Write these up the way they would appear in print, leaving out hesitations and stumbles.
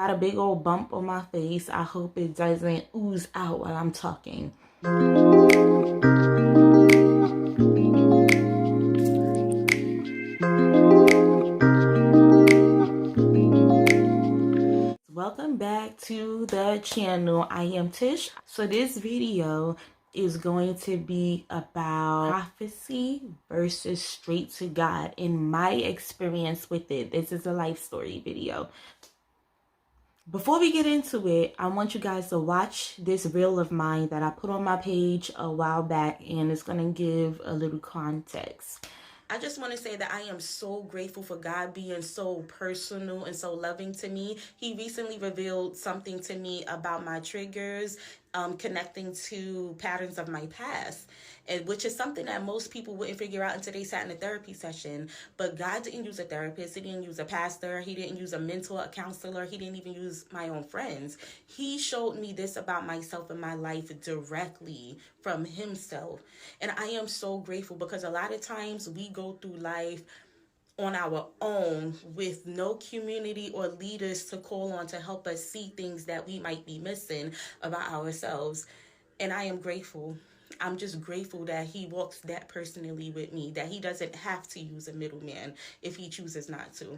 got a big old bump on my face. I hope it doesn't ooze out while I'm talking. Welcome back to the channel. I am Tish. So this video is going to be about prophecy versus straight to God and my experience with it. This is a life story video. Before we get into it, I want you guys to watch this reel of mine that I put on my page a while back, and it's going to give a little context. I just want to say that I am so grateful for God being so personal and so loving to me. He recently revealed something to me about my triggers, connecting to patterns of my past, and which is something that most people wouldn't figure out until they sat in a therapy session. But God didn't use a therapist. He didn't use a pastor. He didn't use a mentor, a counselor. He didn't even use my own friends. He showed me this about myself and my life directly from himself. And I am so grateful, because a lot of times we go through life on our own with no community or leaders to call on to help us see things that we might be missing about ourselves. And I am grateful. I'm just grateful that he walks that personally with me, that he doesn't have to use a middleman if he chooses not to.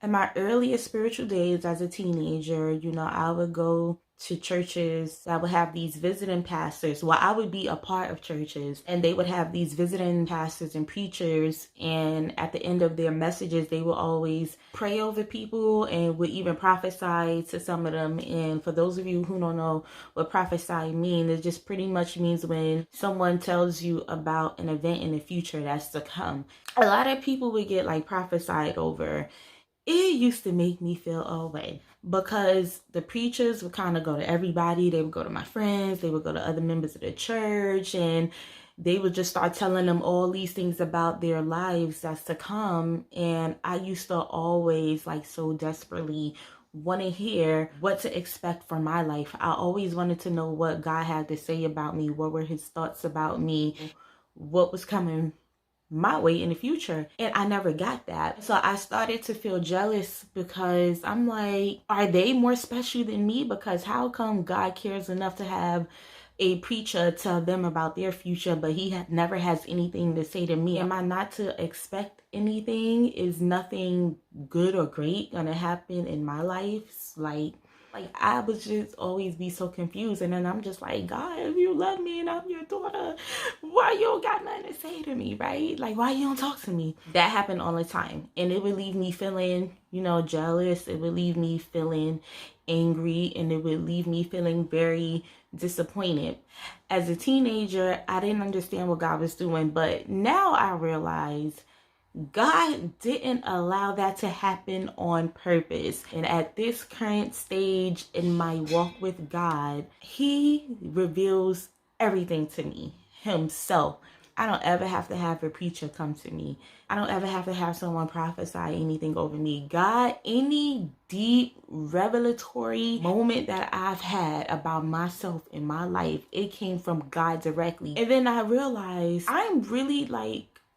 In my earliest spiritual days as a teenager, I would go to churches that would have these visiting pastors. Well, I would be a part of churches, and they would have these visiting pastors and preachers, and at the end of their messages, they would always pray over people and would even prophesy to some of them. And for those of you who don't know what prophesy means, it just pretty much means when someone tells you about an event in the future that's to come. A lot of people would get like prophesied over. It used to make me feel away, because the preachers would kind of go to everybody. They would go to my friends, they would go to other members of the church, and they would just start telling them all these things about their lives that's to come. And I used to always so desperately want to hear what to expect from my life. I always wanted to know what God had to say about me. What were his thoughts about me? What was coming my way in the future? And I never got that. So I started to feel jealous, because I'm like, are they more special than me? Because how come God cares enough to have a preacher tell them about their future, but he never has anything to say to me? Am I not to expect anything? Is nothing good or great gonna happen in my life? I would just always be so confused. And then I'm just like, God, if you love me and I'm your daughter, why you don't got nothing to say to me, right? Why you don't talk to me? That happened all the time. And it would leave me feeling, jealous. It would leave me feeling angry. And it would leave me feeling very disappointed. As a teenager, I didn't understand what God was doing. But now I realize God didn't allow that to happen on purpose. And at this current stage in my walk with God, he reveals everything to me himself. I don't ever have to have a preacher come to me. I don't ever have to have someone prophesy anything over me. God, any deep revelatory moment that I've had about myself in my life, it came from God directly. And then I realized I'm really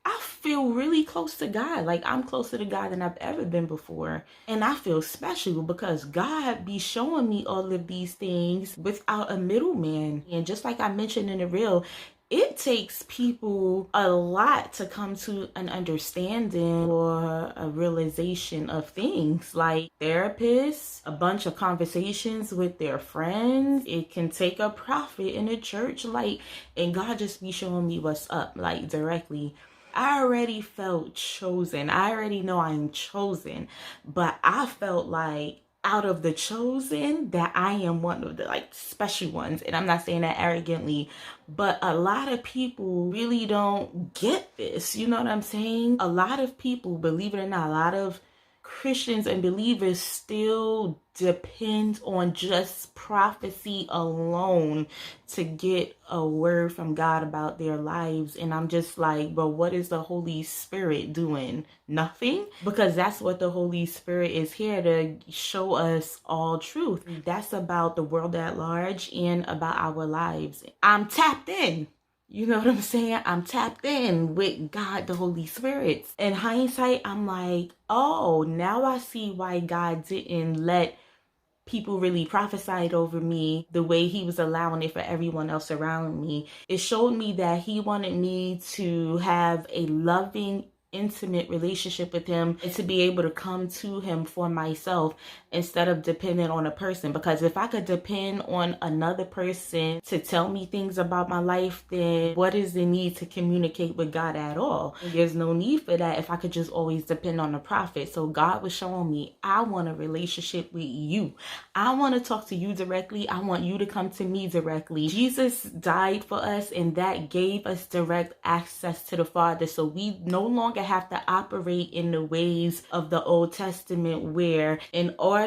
I feel really close to God. I'm closer to God than I've ever been before. And I feel special because God be showing me all of these things without a middleman. And just like I mentioned in the reel, it takes people a lot to come to an understanding or a realization of things, like therapists, a bunch of conversations with their friends. It can take a prophet in a church, and God just be showing me what's up, directly. I already felt chosen. I already know I'm chosen, but I felt like out of the chosen that I am one of the special ones. And I'm not saying that arrogantly, but a lot of people really don't get this. You know what I'm saying? A lot of people, believe it or not, a lot of Christians and believers still depend on just prophecy alone to get a word from God about their lives. And I'm just like, but what is the Holy Spirit doing? Nothing? Because that's what the Holy Spirit is here to show us all truth. That's about the world at large and about our lives. I'm tapped in. You know what I'm saying? I'm tapped in with God, the Holy Spirit. In hindsight, I'm like, oh, now I see why God didn't let people really prophesied over me, the way he was allowing it for everyone else around me, it showed me that he wanted me to have a loving, intimate relationship with him and to be able to come to him for myself instead of depending on a person. Because if I could depend on another person to tell me things about my life, then what is the need to communicate with God at all? There's no need for that if I could just always depend on a prophet. So God was showing me, I want a relationship with you. I want to talk to you directly. I want you to come to me directly. Jesus died for us, and that gave us direct access to the Father. So we no longer have to operate in the ways of the Old Testament, where in order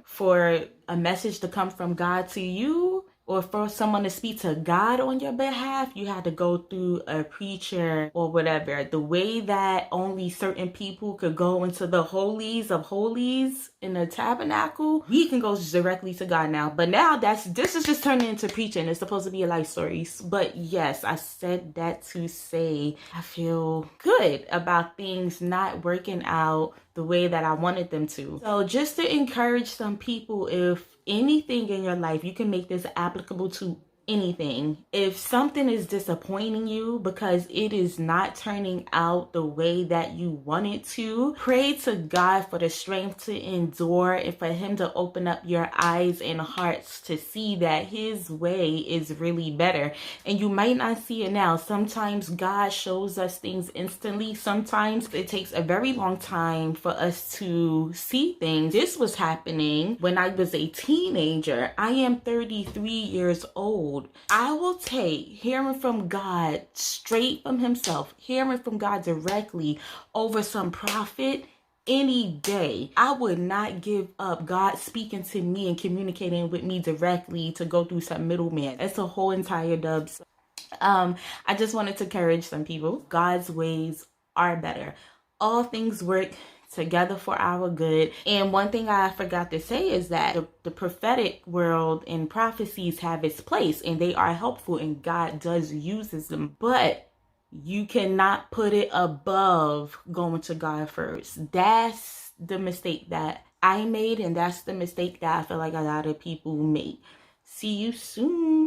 for a message to come from God to you, or for someone to speak to God on your behalf, you had to go through a preacher or whatever. The way that only certain people could go into the holies of holies in the tabernacle, we can go directly to God now. But now this is just turning into preaching. It's supposed to be a life stories. But yes, I said that to say I feel good about things not working out the way that I wanted them to. So just to encourage some people, if anything in your life, you can make this applicable to anything. If something is disappointing you because it is not turning out the way that you want it to, pray to God for the strength to endure and for him to open up your eyes and hearts to see that his way is really better. And you might not see it now. Sometimes God shows us things instantly. Sometimes it takes a very long time for us to see things. This was happening when I was a teenager. I am 33 years old. I will take hearing from God straight from himself, hearing from God directly over some prophet any day. I would not give up God speaking to me and communicating with me directly to go through some middleman. It's a whole entire dubs. I just wanted to encourage some people. God's ways are better. All things work together for our good. And one thing I forgot to say is that the prophetic world and prophecies have its place, and they are helpful, and God does uses them. But you cannot put it above going to God first. That's the mistake that I made, and that's the mistake that I feel like a lot of people make. See you soon.